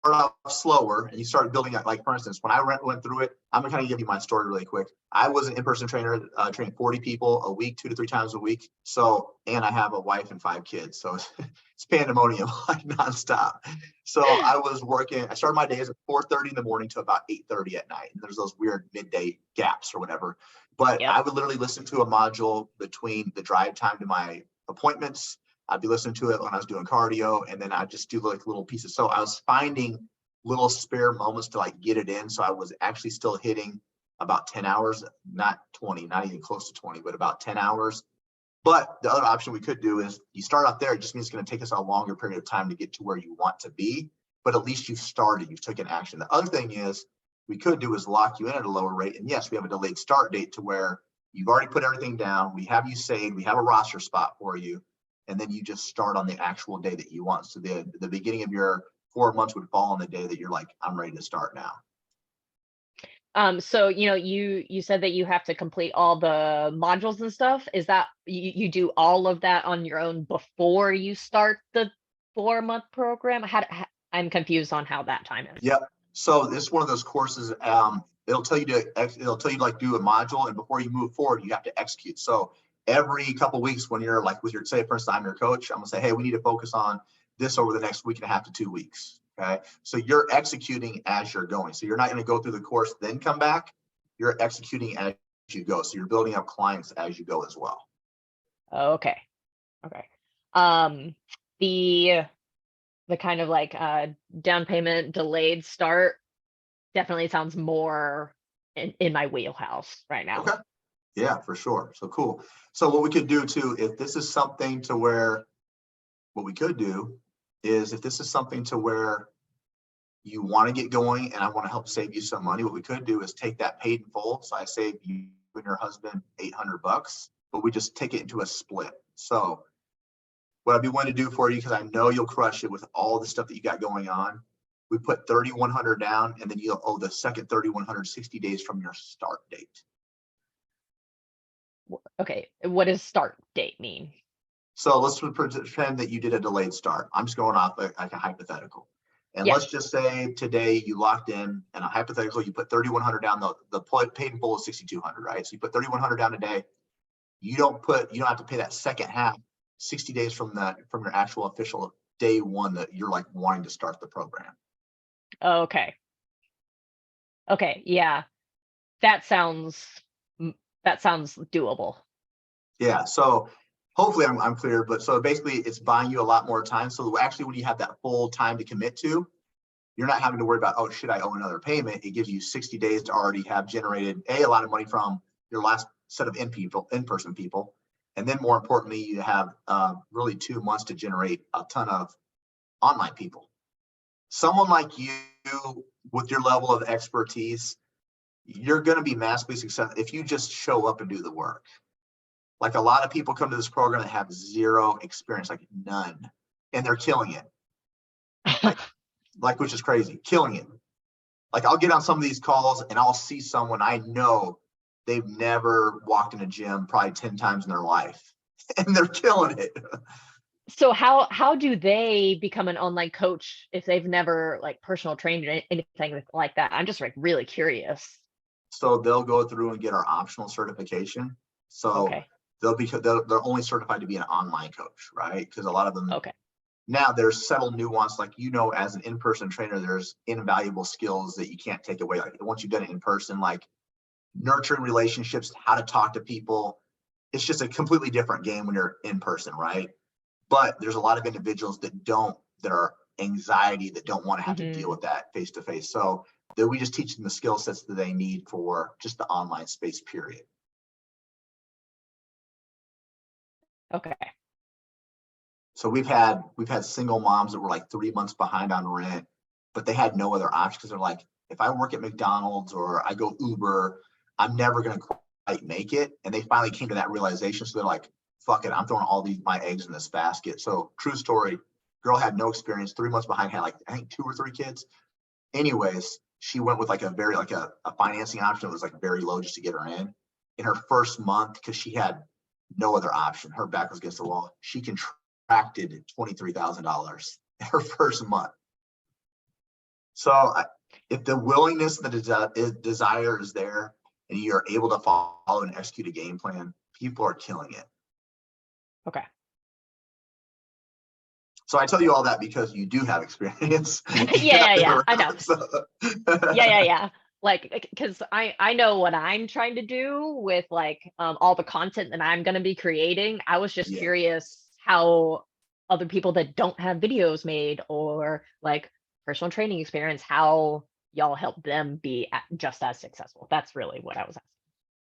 off slower and you start building it, like for instance, when I went through it, I'm gonna kind of give you my story really quick. I was an in-person trainer, training 40 people a week, 2 to 3 times a week. So, and I have a wife and 5 kids. So it's pandemonium like nonstop. So I was working, I started my days at 4:30 in the morning to about 8:30 at night. And there's those weird midday gaps or whatever. But Yep. I would literally listen to a module between the drive time to my appointments. I'd be listening to it when I was doing cardio, and then I'd just do like little pieces. So I was finding little spare moments to like get it in. So I was actually still hitting about 10 hours, not 20, not even close to 20, but about 10 hours. But the other option we could do is you start out there. It just means it's going to take us a longer period of time to get to where you want to be. But at least you've started, you've taken action. The other thing is we could do is lock you in at a lower rate. And yes, we have a delayed start date to where you've already put everything down. We have you saved. We have a roster spot for you. And then you just start on the actual day that you want. So the beginning of your 4 months would fall on the day that you're like, I'm ready to start now. So, you said that you have to complete all the modules and stuff. Is that you do all of that on your own before you start the 4-month program? I'm confused on how that time is. Yep. So this is one of those courses. It'll tell you to like do a module, and before you move forward, you have to execute. So every couple of weeks, when you're like with your, say, for instance, I'm your coach, I'm gonna say, hey, we need to focus on this over the next week and a half to 2 weeks. Okay. So you're executing as you're going. So you're not going to go through the course, then come back. You're executing as you go. So you're building up clients as you go as well. Okay. The kind of like down payment delayed start definitely sounds more in my wheelhouse right now. Okay. Yeah, for sure. So cool. So what we could do too, if this is something to where, what we could do is, if this is something to where you want to get going and I want to help save you some money, what we could do is take that paid in full. So I save you and your husband $800, but we just take it into a split. So what I'd be willing to do for you, because I know you'll crush it with all the stuff that you got going on, we put $3,100 down, and then you'll owe the second $3,100 60 days from your start date. Okay, what does start date mean? So let's pretend that you did a delayed start. I'm just going off like a hypothetical. And Yeah. let's just say today you locked in, and a hypothetical, you put $3,100 down. The paid in full is $6,200, right? So you put $3,100 down today. You don't have to pay that second half 60 days from your actual official day one that you're like wanting to start the program. Okay. Yeah. That sounds doable. Yeah. So hopefully I'm clear, but so basically it's buying you a lot more time. So actually, when you have that full time to commit to, you're not having to worry about, oh, should I owe another payment? It gives you 60 days to already have generated a lot of money from your last set of in-person people. And then more importantly, you have really 2 months to generate a ton of online people. Someone like you with your level of expertise, you're going to be massively successful if you just show up and do the work. Like a lot of people come to this program that have zero experience, like none, and they're killing it. Like, which is crazy, killing it. Like I'll get on some of these calls and I'll see someone I know they've never walked in a gym probably 10 times in their life, and they're killing it. So how do they become an online coach if they've never like personal trained or anything like that? I'm just like really curious. So they'll go through and get our optional certification. So Okay. they're only certified to be an online coach, right? Because a lot of them. Okay. Now there's subtle nuance, like, as an in-person trainer, there's invaluable skills that you can't take away. Like once you've done it in person, like nurturing relationships, how to talk to people, it's just a completely different game when you're in person, right? But there's a lot of individuals that are anxiety, that don't want to have to deal with that face to face. So that we just teach them the skill sets that they need for just the online space, period. Okay. So we've had single moms that were like 3 months behind on rent, but they had no other option because they're like, if I work at McDonald's or I go Uber, I'm never going to quite make it. And they finally came to that realization. So they're like, fuck it, I'm throwing all my eggs in this basket. So true story, girl had no experience, 3 months behind, had like, I think 2 or 3 kids. Anyways, she went with like a financing option that was like very low just to get her in. In her first month, because she had no other option, her back was against the wall, she contracted $23,000 her first month. So if the willingness and the desire is there and you're able to follow and execute a game plan, people are killing it. Okay. So I tell you all that because you do have experience. Yeah. I know. So. Yeah. Like, because I know what I'm trying to do with like all the content that I'm going to be creating. I was just curious how other people that don't have videos made or like personal training experience, how y'all help them be just as successful. That's really what I was asking.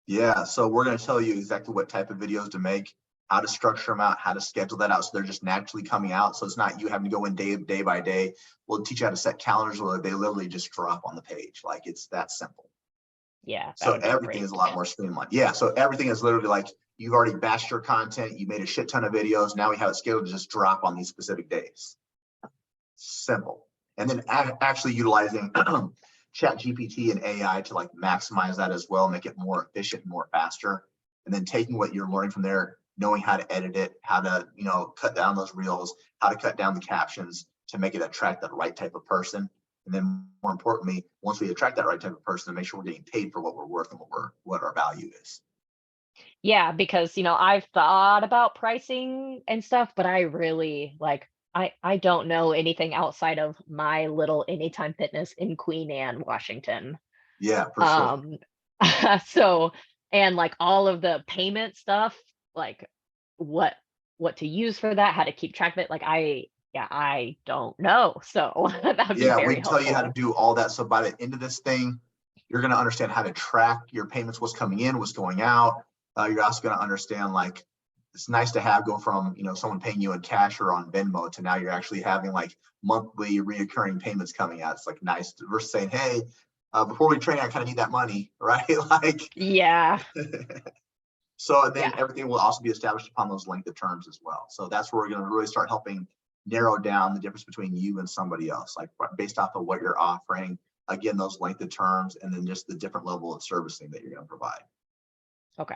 Yeah. So we're going to tell you exactly what type of videos to make. how to structure them out, how to schedule that out so they're just naturally coming out. So it's not you having to go in day by day. We'll teach you how to set calendars where they literally just drop on the page. Like it's that simple. Yeah, that So would be everything great. is a lot more streamlined. Yeah. So everything is literally like you've already batched your content. You made a shit ton of videos. Now we have it scheduled to just drop on these specific days. Simple. And then actually utilizing chat GPT and AI to like maximize that as well, make it more efficient, more faster. And then taking what you're learning from there, knowing how to edit it, how to, you know, cut down those reels, how to cut down the captions to make it attract that right type of person. And then more importantly, once we attract that right type of person, to make sure we're getting paid for what we're worth and what our value is. Yeah, because I've thought about pricing and stuff, but I really like I don't know anything outside of my little Anytime Fitness in Queen Anne, Washington. Yeah, for sure. Um so and like all of the payment stuff, like what to use for that, how to keep track of it, like I don't know. So that would be Yeah, very we tell you how to helpful. do all that. So by the end of this thing, you're going to understand how to track your payments, what's coming in, what's going out. You're also going to understand like it's nice to have go from someone paying you in cash or on Venmo to now you're actually having like monthly reoccurring payments coming out. It's like nice versus saying, hey, before we train, I kind of need that money, right? Like, Yeah. so and then Yeah. everything will also be established upon those length of terms as well. So that's where we're going to really start helping narrow down the difference between you and somebody else, like based off of what you're offering, again, those length of terms, and then just the different level of servicing that you're going to provide. Okay.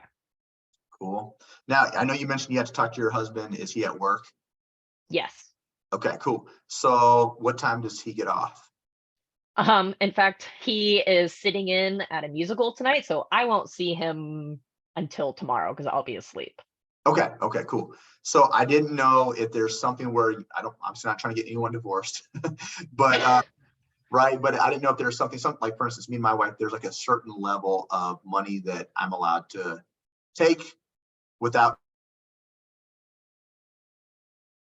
Cool. Now, I know you mentioned you had to talk to your husband. Is he at work? Yes. Okay, cool. So what time does he get off? In fact, he is sitting in at a musical tonight, so I won't see him until tomorrow because I'll be asleep. Okay, okay, cool. So I didn't know if there's something where I'm not trying to get anyone divorced, but right. But I didn't know if there's something like, for instance, me and my wife, there's like a certain level of money that I'm allowed to take without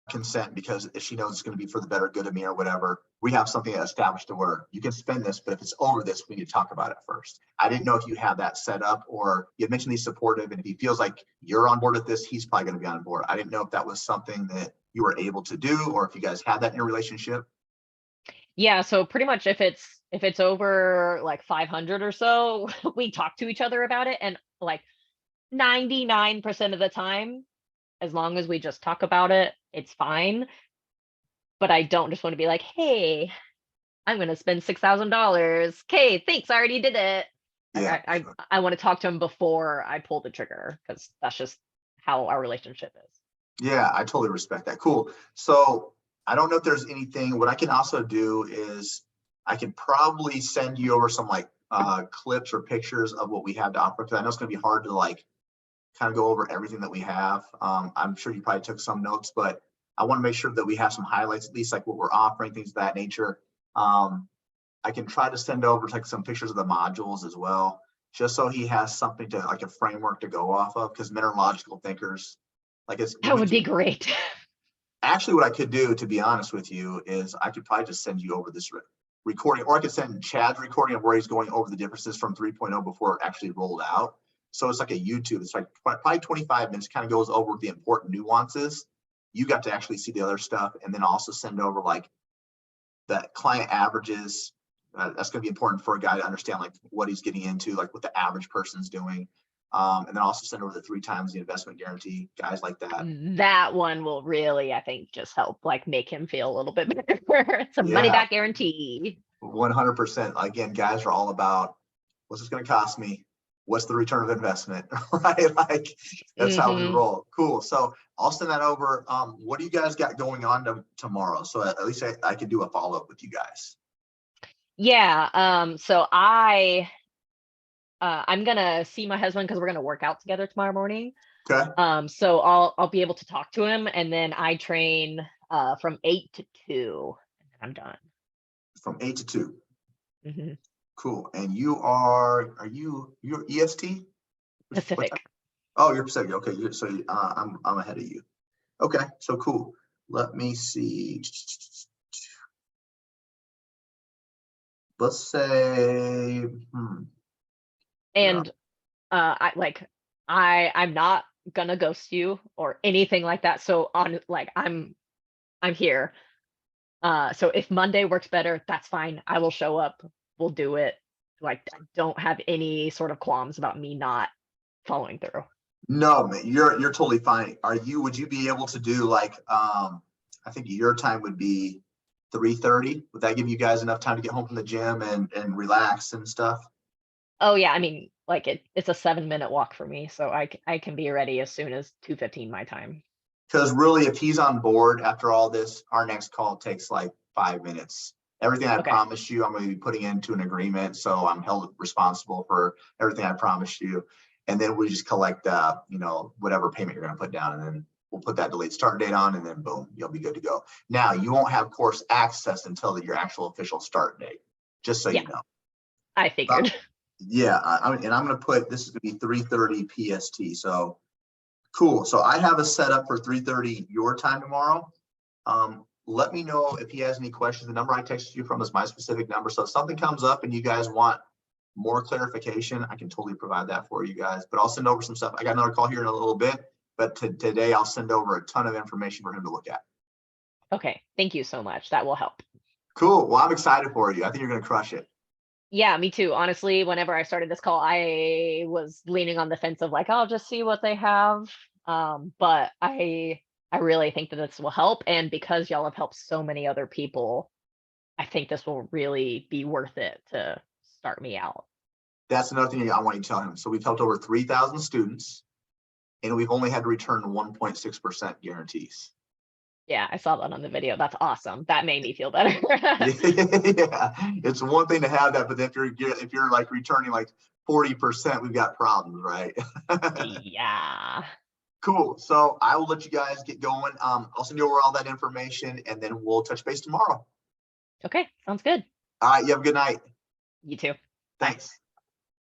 consent, because if she knows it's going to be for the better good of me or whatever, we have something established to where you can spend this, but if it's over this, we need to talk about it first. I didn't know if you have that set up, or you mentioned he's supportive, and if he feels like you're on board with this, he's probably going to be on board. I didn't know if that was something that you were able to do, or if you guys had that in your relationship. Yeah, so pretty much if it's over like 500 or so, we talk to each other about it, and like 99% of the time, as long as we just talk about it, it's fine. But I don't just want to be like, "Hey, I'm going to spend $6,000. Okay, thanks, I already did it." Yeah, I want to talk to him before I pull the trigger because that's just how our relationship is. yeah, I totally respect that. Cool. So I don't know if there's anything. What I can also do is I can probably send you over some like clips or pictures of what we have to offer, because I know it's going to be hard to like kind of go over everything that we have. I'm sure you probably took some notes, but I want to make sure that we have some highlights, at least like what we're offering, things of that nature. I can try to send over like some pictures of the modules as well, just so he has something to like a framework to go off of, because men are logical thinkers. Like it's when That we would do, be great. actually what I could do, to be honest with you, is I could probably just send you over this recording, or I could send Chad's recording of where he's going over the differences from 3.0 before it actually rolled out. So it's like a YouTube. It's like probably 25 minutes, kind of goes over the important nuances. You got to actually see the other stuff, and then also send over like the client averages. That's going to be important for a guy to understand like what he's getting into, like what the average person's doing. And then also send over the 3 times the investment guarantee, guys like that. That one will really, I think, just help like make him feel a little bit better. It's a money Yeah, back guarantee. 100%. Again, guys are all about what's this going to cost me? What's the return of investment? Right? Like that's how we Hmm. roll. Cool. So I'll send that over. What do you guys got going on tomorrow? So at least I can do a follow up with you guys. Yeah. So I'm gonna see my husband because we're gonna work out together tomorrow morning. Okay. So I'll be able to talk to him, and then I train from 8 to 2, and then I'm done. From 8 to 2. Hmm. Cool. And you're EST? What time? Pacific. Oh, you're Pacific. Okay. I'm ahead of you. Okay. So cool. Let me see. Let's say, And I like I'm not gonna ghost you or anything like that. So on like I'm here. So if Monday works better, that's fine. I will show up. We'll do it. Like I don't have any sort of qualms about me not following through. No, man, you're totally fine. Would you be able to do like, I think your time would be 3:30. Would that give you guys enough time to get home from the gym and relax and stuff? Oh yeah, I mean, like it's a 7-minute walk for me, so I can be ready as soon as 2:15 my time. Because really, if he's on board after all this, our next call takes like 5 minutes. Everything I Okay. promised you, I'm going to be putting into an agreement. So I'm held responsible for everything I promised you. And then we just collect, whatever payment you're going to put down. And then we'll put that delayed start date on, and then boom, you'll be good to go. Now, you won't have course access until your actual official start date, just so Yeah, you know. I figured. Yeah. And I'm going to put, this is going to be 3:30 PST. So cool. So I have a setup for 3:30 your time tomorrow. Let me know if he has any questions. The number I texted you from is my specific number. So if something comes up and you guys want more clarification, I can totally provide that for you guys. But I'll send over some stuff. I got another call here in a little bit, but today I'll send over a ton of information for him to look at. Okay, thank you so much. That will help. Cool. Well, I'm excited for you. I think you're going to crush it. Yeah, me too. Honestly, whenever I started this call, I was leaning on the fence of like, I'll just see what they have. But I really think that this will help. And because y'all have helped so many other people, I think this will really be worth it to start me out. That's another thing I want you to tell him. So we've helped over 3,000 students, and we've only had to return 1.6% guarantees. Yeah, I saw that on the video. That's awesome. That made me feel better. Yeah, it's one thing to have that, but if you're like returning like 40%, we've got problems, right? Yeah. Cool. So I will let you guys get going. I'll send you over all that information, and then we'll touch base tomorrow. Okay, sounds good. All right. You have a good night. You too. Thanks.